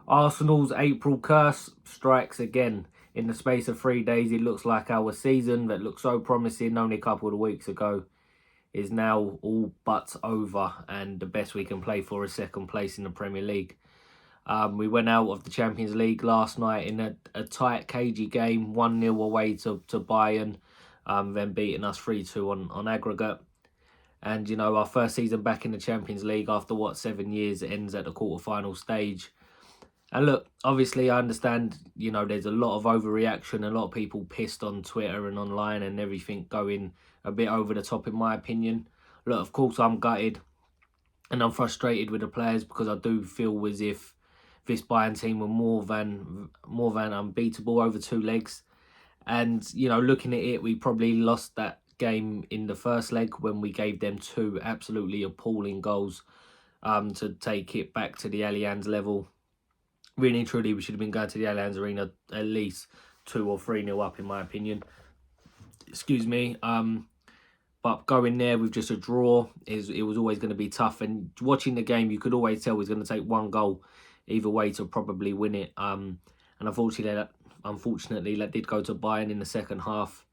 Arsenal's April curse strikes again. In the space of 3 days, it looks like our season that looked so promising only a couple of weeks ago is now all but over, and the best we can play for is second place in the Premier League. We went out of the Champions League last night in a tight, cagey game, 1-0 away to Bayern, then beating us 3-2 on aggregate. And, you know, our first season back in the Champions League after, 7 years, ends at the quarter-final stage. And look, obviously I understand, you know, there's a lot of overreaction, a lot of people pissed on Twitter and online and everything going a bit over the top in my opinion. Look, of course I'm gutted and I'm frustrated with the players because I do feel as if this Bayern team were more than unbeatable over 2 legs. And, you know, looking at it, we probably lost that game in the first leg when we gave them 2 absolutely appalling goals to take it back to the Allianz level. Really and truly, we should have been going to the Allianz Arena at least 2 or 3-0 up, in my opinion. Excuse me. But going there with just a draw, it was always going to be tough. And watching the game, you could always tell it was going to take 1 goal either way to probably win it. And unfortunately, that did go to Bayern in the second half.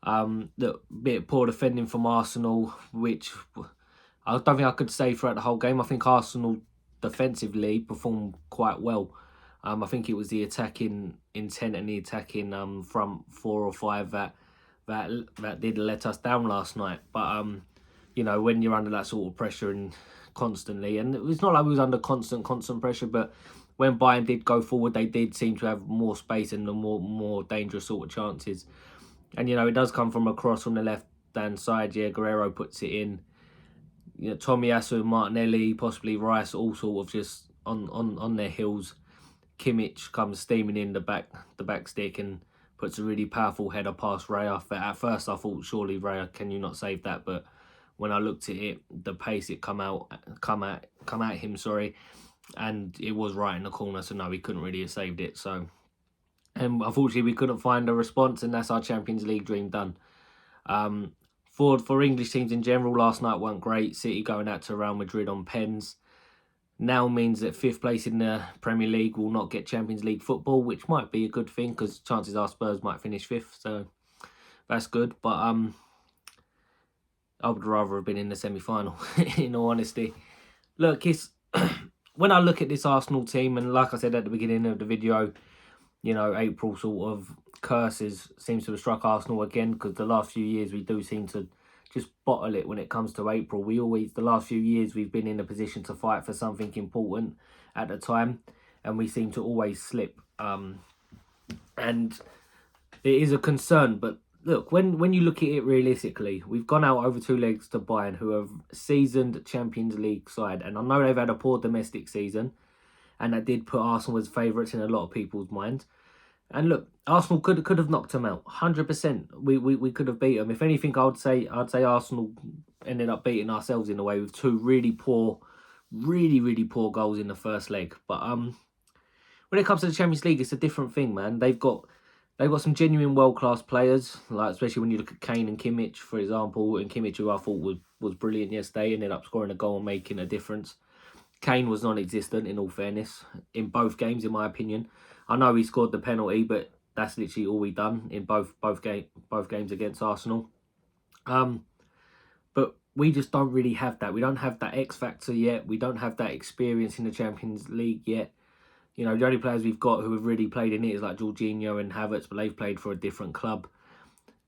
The bit of poor defending from Arsenal, which I don't think I could say throughout the whole game. I think Arsenal defensively performed quite well. I think it was the attacking intent and the attacking front 4 or 5 that did let us down last night. But you know, when you're under that sort of pressure and constantly, and it's not like we was under constant pressure, but when Bayern did go forward, they did seem to have more space and the more dangerous sort of chances. And you know, it does come from a cross from the left hand side. Yeah, Guerrero puts it in. You know, Tomiyasu, Martinelli, possibly Rice, all sort of just on their heels. Kimmich comes steaming in the back stick and puts a really powerful header past Raya. At first, I thought, surely Raya, can you not save that? But when I looked at it, the pace it come at him, sorry, and it was right in the corner. So no, he couldn't really have saved it. So, and unfortunately, we couldn't find a response, and that's our Champions League dream done. For English teams in general, last night weren't great. City going out to Real Madrid on pens now means that 5th place in the Premier League will not get Champions League football, which might be a good thing because chances are Spurs might finish 5th, so that's good. But I would rather have been in the semi-final, in all honesty. Look, it's when I look at this Arsenal team, and like I said at the beginning of the video, you know, April sort of curses seems to have struck Arsenal again because the last few years we do seem to just bottle it when it comes to April. The last few years we've been in a position to fight for something important at the time and we seem to always slip. And it is a concern, but look, when you look at it realistically, we've gone out over 2 legs to Bayern, who have seasoned Champions League side, and I know they've had a poor domestic season, and that did put Arsenal as favourites in a lot of people's minds. And look, Arsenal could have knocked them out, 100%. We could have beat them. If anything, I'd say Arsenal ended up beating ourselves in a way with 2 really poor goals in the first leg. But when it comes to the Champions League, it's a different thing, man. They've got some genuine world-class players, like especially when you look at Kane and Kimmich, for example. And Kimmich, who I thought was brilliant yesterday, ended up scoring a goal and making a difference. Kane was non-existent, in all fairness, in both games, in my opinion. I know he scored the penalty, but that's literally all we done in both games against Arsenal. But we just don't really have that. We don't have that X factor yet. We don't have that experience in the Champions League yet. You know, the only players we've got who have really played in it is like Jorginho and Havertz, but they've played for a different club.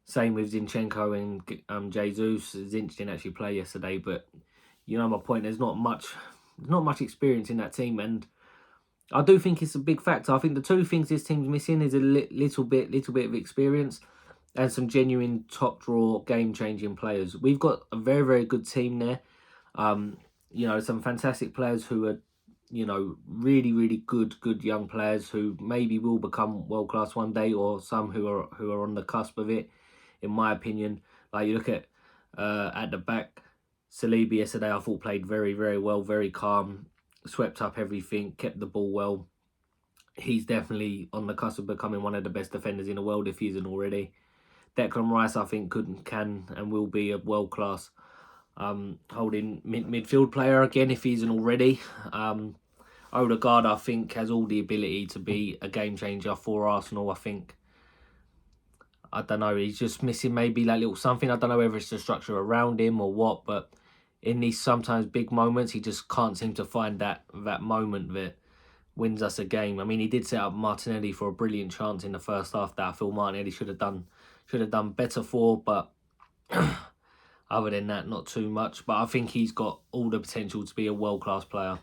Same with Zinchenko and Jesus. Zinch didn't actually play yesterday, but you know my point. There's not much experience in that team, and I do think it's a big factor. I think the 2 things this team's missing is a little bit of experience and some genuine top draw game changing players. We've got a very, very good team there. You know, some fantastic players who are, you know, really, really good young players who maybe will become world class one day, or some who are on the cusp of it, in my opinion. Like you look at the back, Saliba yesterday I thought played very, very well, very calm. Swept up everything, kept the ball well. He's definitely on the cusp of becoming one of the best defenders in the world if he isn't already. Declan Rice, I think, can and will be a world-class holding midfield player again if he isn't already. Odegaard, I think, has all the ability to be a game changer for Arsenal. I don't know, he's just missing maybe like little something. I don't know whether it's the structure around him or what, but in these sometimes big moments, he just can't seem to find that moment that wins us a game. I mean, he did set up Martinelli for a brilliant chance in the first half that I feel Martinelli should have done better for, but other than that, not too much. But I think he's got all the potential to be a world-class player.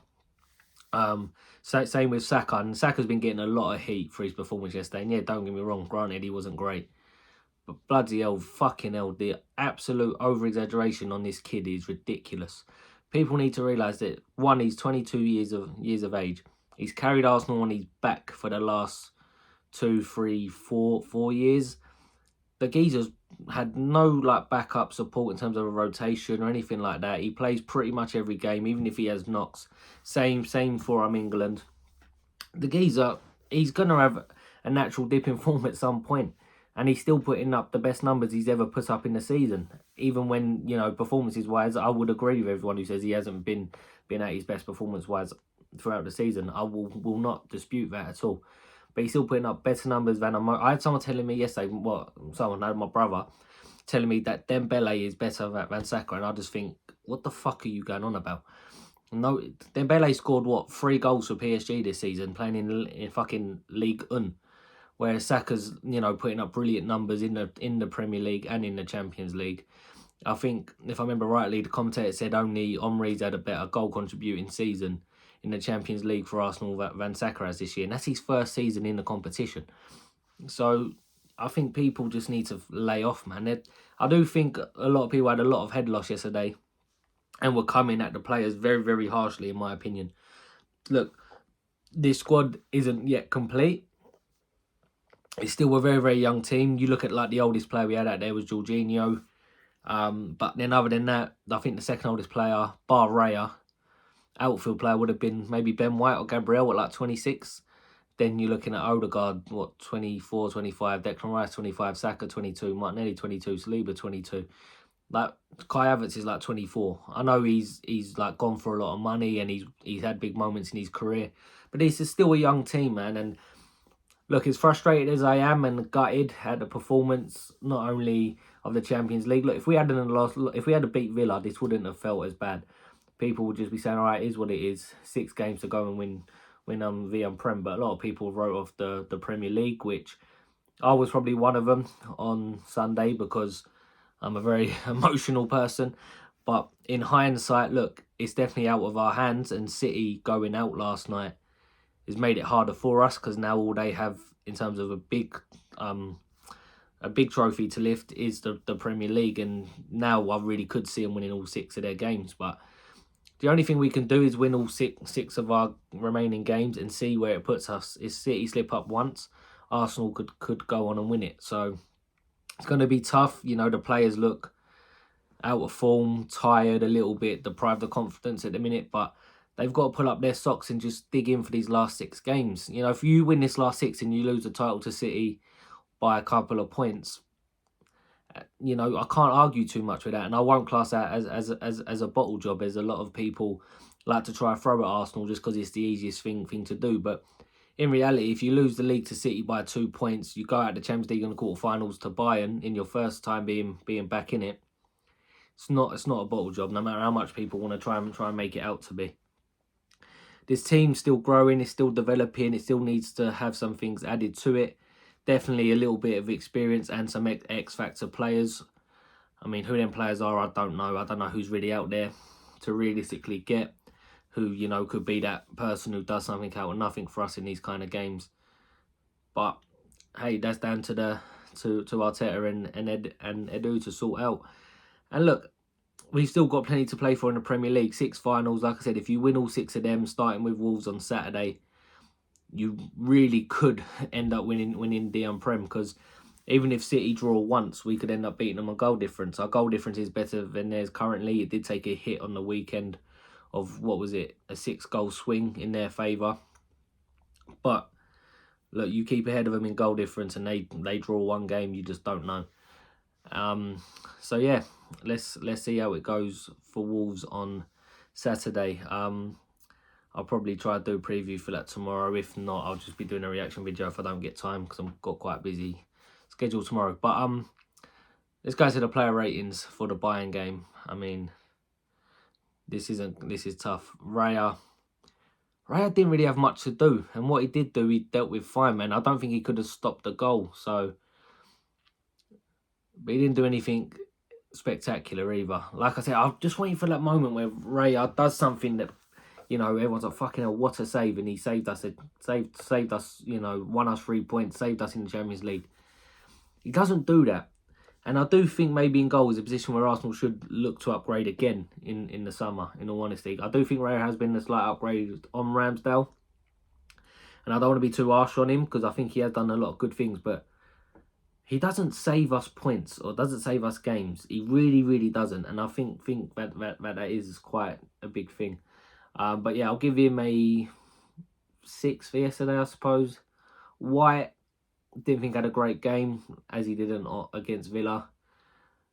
So same with Saka, and Saka's been getting a lot of heat for his performance yesterday. And yeah, don't get me wrong, granted he wasn't great, but bloody hell, fucking hell, the absolute over-exaggeration on this kid is ridiculous. People need to realise that, one, he's 22 years of age. He's carried Arsenal on his back for the last 2, 3, 4 years. The geezer's had no like backup support in terms of a rotation or anything like that. He plays pretty much every game, even if he has knocks. Same for England. The geezer, he's gonna have a natural dip in form at some point, and he's still putting up the best numbers he's ever put up in the season. Even when, you know, performances wise, I would agree with everyone who says he hasn't been at his best performance wise throughout the season. I will not dispute that at all. But he's still putting up better numbers than I had someone telling me yesterday, my brother, telling me that Dembele is better than Saka, and I just think, what the fuck are you going on about? No, Dembele scored 3 goals for PSG this season, playing in fucking League 1, whereas Saka's, you know, putting up brilliant numbers in the Premier League and in the Champions League. I think, if I remember rightly, the commentator said only Omri's had a better goal contributing season in the Champions League for Arsenal than Saka has this year, and that's his first season in the competition. So I think people just need to lay off, man. I do think a lot of people had a lot of head loss yesterday and were coming at the players very, very harshly, in my opinion. Look, this squad isn't yet complete. It's still a very, very young team. You look at like the oldest player we had out there was Jorginho. But then other than that, I think the second oldest player, bar Raya, outfield player would have been maybe Ben White or Gabriel at like 26. Then you're looking at Odegaard, 24, 25, Declan Rice 25, Saka 22, Martinelli 22, Saliba 22. Like Kai Havertz is like 24. I know he's like gone for a lot of money and he's had big moments in his career, but this is still a young team, man. And look, as frustrated as I am and gutted at the performance, not only of the Champions League. Look, if we had to beat Villa, this wouldn't have felt as bad. People would just be saying, all right, it is what it is. 6 games to go and win the PREM. But a lot of people wrote off the Premier League, which I was probably one of them on Sunday because I'm a very emotional person. But in hindsight, look, it's definitely out of our hands, and City going out last night has made it harder for us because now all they have in terms of a big trophy to lift is the Premier League, and now I really could see them winning all 6 of their games. But the only thing we can do is win all six of our remaining games and see where it puts us. If City slip up once, Arsenal could go on and win it. So it's going to be tough. You know, the players look out of form, tired a little bit, deprived of confidence at the minute, but they've got to pull up their socks and just dig in for these last 6 games. You know, if you win this last 6 and you lose the title to City by a couple of points, you know, I can't argue too much with that, and I won't class that as a bottle job, as a lot of people like to try and throw at Arsenal just because it's the easiest thing to do. But in reality, if you lose the league to City by 2 points, you go out the Champions League in the quarterfinals to Bayern in your first time being back in it. It's not a bottle job, no matter how much people want to try and make it out to be. This team's still growing, it's still developing, it still needs to have some things added to it. Definitely a little bit of experience and some X-factor players. I mean, who them players are, I don't know. I don't know who's really out there to realistically get, who, you know, could be that person who does something out of nothing for us in these kind of games. But hey, that's down to Arteta and Edu to sort out. And look, we've still got plenty to play for in the Premier League. 6 finals, like I said, if you win all 6 of them, starting with Wolves on Saturday, you really could end up winning the PREM, because even if City draw once, we could end up beating them on goal difference. Our goal difference is better than theirs currently. It did take a hit on the weekend of, what was it, a 6-goal swing in their favour. But look, you keep ahead of them in goal difference and they draw one game, you just don't know. So yeah, let's see how it goes for Wolves on Saturday. I'll probably try to do a preview for that tomorrow. If not, I'll just be doing a reaction video if I don't get time, because I've got quite a busy schedule tomorrow. But let's go to the player ratings for the Bayern game. I mean, this is tough. Raya didn't really have much to do, and what he did do, he dealt with fine, man. I don't think he could have stopped the goal, so, but he didn't do anything spectacular either. Like I said, I'm just waiting for that moment where Raya does something that, you know, everyone's like, fucking hell, what a save, and he saved us, you know, won us 3 points, saved us in the Champions League. He doesn't do that. And I do think maybe in goal is a position where Arsenal should look to upgrade again in the summer, in all honesty. I do think Raya has been a slight upgrade on Ramsdale. And I don't want to be too harsh on him, because I think he has done a lot of good things. But he doesn't save us points or doesn't save us games. He really, really doesn't. And I think that is quite a big thing. But yeah, I'll give him a 6 for yesterday, I suppose. White, didn't think had a great game, as he didn't against Villa.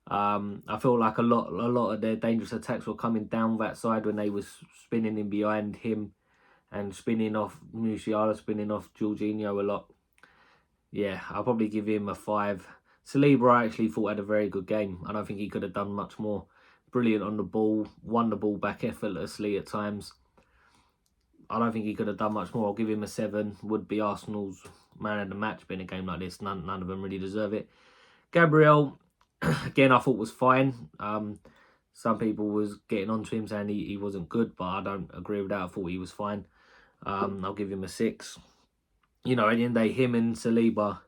I feel like a lot of their dangerous attacks were coming down that side when they was spinning in behind him and spinning off Musiala, spinning off Jorginho a lot. Yeah, I'll probably give him a 5. Saliba, I actually thought had a very good game. I don't think he could have done much more. Brilliant on the ball, won the ball back effortlessly at times. I don't think he could have done much more. I'll give him a 7. Would be Arsenal's man of the match, but in a game like this, none of them really deserve it. Gabriel, again, I thought was fine. Some people was getting onto him saying he wasn't good, but I don't agree with that. I thought he was fine. I'll give him a 6. You know, at the end of the day, him and Saliba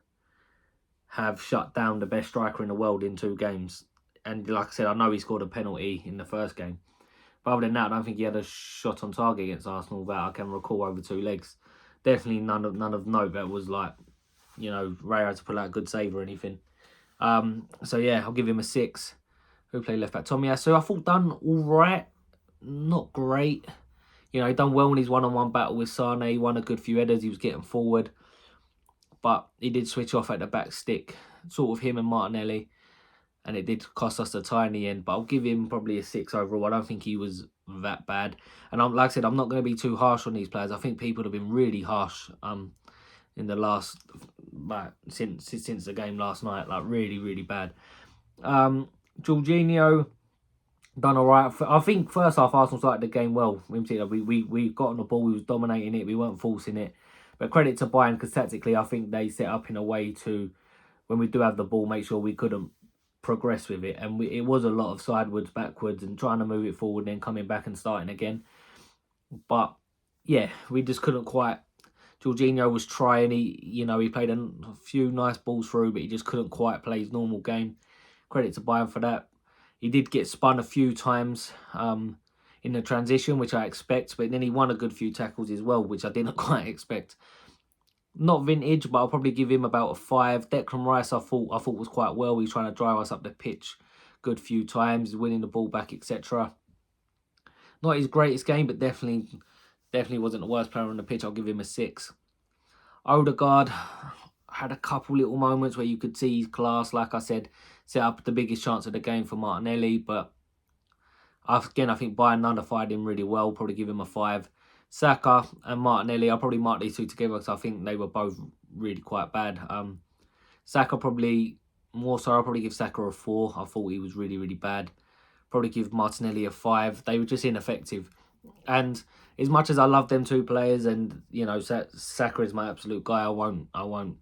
have shut down the best striker in the world in 2 games. And like I said, I know he scored a penalty in the first game. But other than that, I don't think he had a shot on target against Arsenal that I can recall over 2 legs. Definitely none of note that was like, you know, Raya had to pull out a good save or anything. So yeah, I'll give him a 6. Who played left back? Tomiyasu, I thought done all right. Not great. You know, he done well in his one-on-one battle with Sane. He won a good few headers. He was getting forward. But he did switch off at the back stick. Sort of him and Martinelli. And it did cost us a tiny end. But I'll give him probably a 6 overall. I don't think he was that bad. And like I said, I'm not going to be too harsh on these players. I think people have been really harsh in the last, like, since the game last night. Like, really, really bad. Jorginho done all right. I think first half Arsenal started the game well. In particular, we got on the ball. We was dominating it. We weren't forcing it. But credit to Bayern, because tactically, I think they set up in a way to, when we do have the ball, make sure we couldn't progress with it. And it was a lot of sidewards, backwards, and trying to move it forward, and then coming back and starting again. But yeah, we just couldn't quite. Jorginho was trying. He played a few nice balls through, but he just couldn't quite play his normal game. Credit to Bayern for that. He did get spun a few times in the transition, which I expect, but then he won a good few tackles as well, which I didn't quite expect. Not vintage, but I'll probably give him about a 5. Declan Rice, I thought was quite well. He was trying to drive us up the pitch good few times, winning the ball back, etc. Not his greatest game, but definitely wasn't the worst player on the pitch. I'll give him a 6. Odegaard had a couple little moments where you could see his class. Like I said, set up the biggest chance of the game for Martinelli, but again, I think Bayern nullified him really well. Probably give him a 5. Saka and Martinelli, I'll probably mark these 2 together because I think they were both really quite bad. Saka probably more so. I'll probably give Saka a 4. I thought he was really, really bad. Probably give Martinelli a 5. They were just ineffective. And as much as I love them 2 players, and you know, Saka is my absolute guy, I won't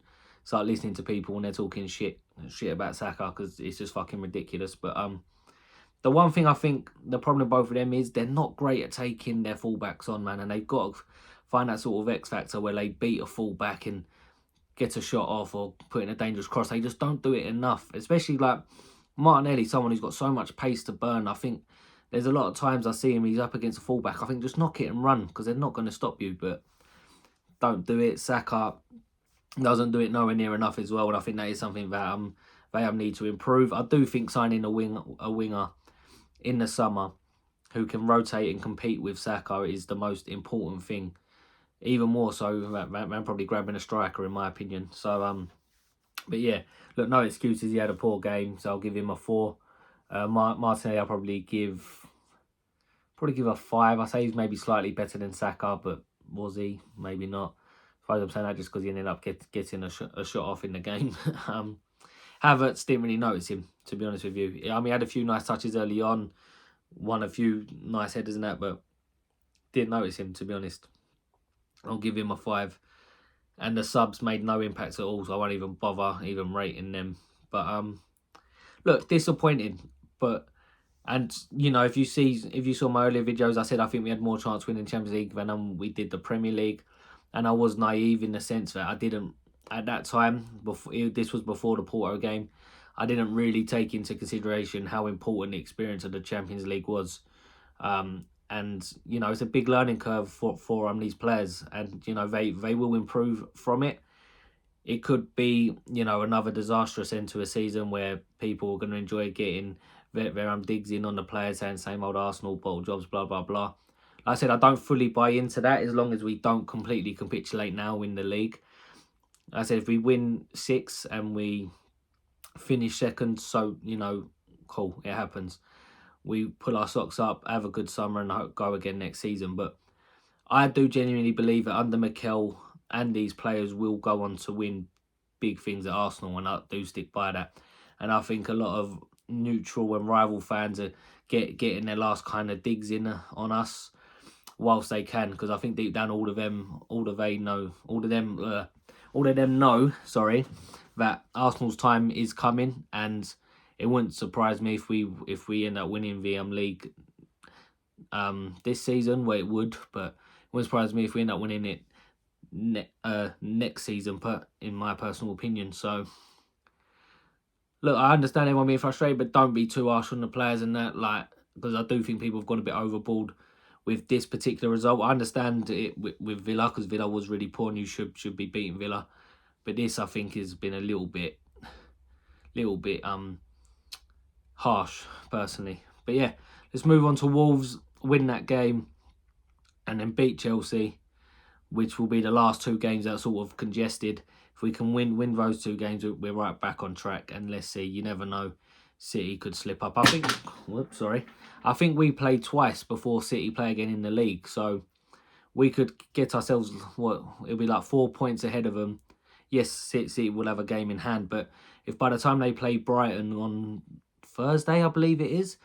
start listening to people when they're talking shit about Saka, because it's just fucking ridiculous. But the one thing I think the problem with both of them is they're not great at taking their fullbacks on, man. And they've got to find that sort of X factor where they beat a fullback and get a shot off or put in a dangerous cross. They just don't do it enough. Especially like Martinelli, someone who's got so much pace to burn. I think there's a lot of times I see him, he's up against a fullback. I think just knock it and run, because they're not going to stop you. But don't do it. Saka doesn't do it nowhere near enough as well. And I think that is something that they need to improve. I do think signing a winger in the summer who can rotate and compete with Saka is the most important thing. Even more so than probably grabbing a striker, in my opinion. So, but yeah, look, no excuses. He had a poor game, so I'll give him a 4. Martinelli, I'll probably give Probably give a 5. I say he's maybe slightly better than Saka, but was he? Maybe not. I suppose I'm saying that just because he ended up getting a shot off in the game. Havertz didn't really notice him, to be honest with you. I mean, he had a few nice touches early on, won a few nice headers and that, but didn't notice him, to be honest. I'll give him a 5. And the subs made no impact at all, so I won't even bother even rating them. But look, disappointing. But you know, if you saw my earlier videos, I said I think we had more chance winning Champions League than we did the Premier League, and I was naive in the sense that I didn't at that time. This was before the Porto game. I didn't really take into consideration how important the experience of the Champions League was. And you know, it's a big learning curve for these players, and you know they will improve from it. It could be, you know, another disastrous end to a season where people are going to enjoy getting their digs in on the players saying same old Arsenal, bottle jobs, blah, blah, blah. Like I said, I don't fully buy into that as long as we don't completely capitulate now in the league. Like I said, if we win 6 and we finish second, so, you know, cool, it happens. We pull our socks up, have a good summer and go again next season. But I do genuinely believe that under Mikel and these players will go on to win big things at Arsenal, and I do stick by that. And I think a lot of neutral and rival fans are getting their last kind of digs in on us whilst they can, because I think deep down all of them know, sorry, that Arsenal's time is coming, and it wouldn't surprise me if we end up winning the league this season. Well, it would, but it wouldn't surprise me if we end up winning it next season, in my personal opinion. So look, I understand everyone being frustrated, but don't be too harsh on the players and that, like, because I do think people have gone a bit overboard with this particular result. I understand it with Villa, because Villa was really poor and you should be beating Villa, but this I think has been a little bit harsh personally. But yeah, let's move on to Wolves. Win that game and then beat Chelsea, which will be the last 2 games that are sort of congested. If we can win those 2 games, we're right back on track. And let's see, you never know, City could slip up. I think we play twice before City play again in the league, so we could get ourselves, it'll be like 4 points ahead of them. Yes, City will have a game in hand, but if by the time they play Brighton on Thursday, I believe it is,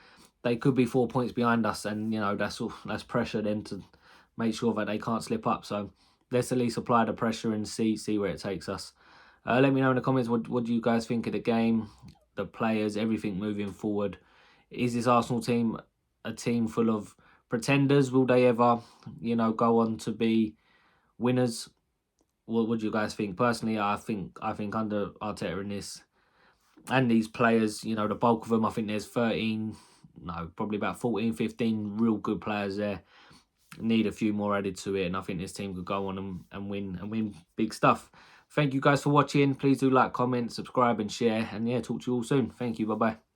they could be 4 points behind us, and you know that's pressure then to make sure that they can't slip up. So let's at least apply the pressure and see where it takes us. Let me know in the comments what do you guys think of the game, the players, everything moving forward. Is this Arsenal team a team full of pretenders? Will they ever, you know, go on to be winners? What do you guys think? Personally, I think under Arteta in this and these players, you know, the bulk of them, I think there's probably about 14, 15 real good players there. Need a few more added to it, and I think this team could go on and win big stuff. Thank you guys for watching. Please do like, comment, subscribe and share, and yeah, talk to you all soon. Thank you. Bye bye.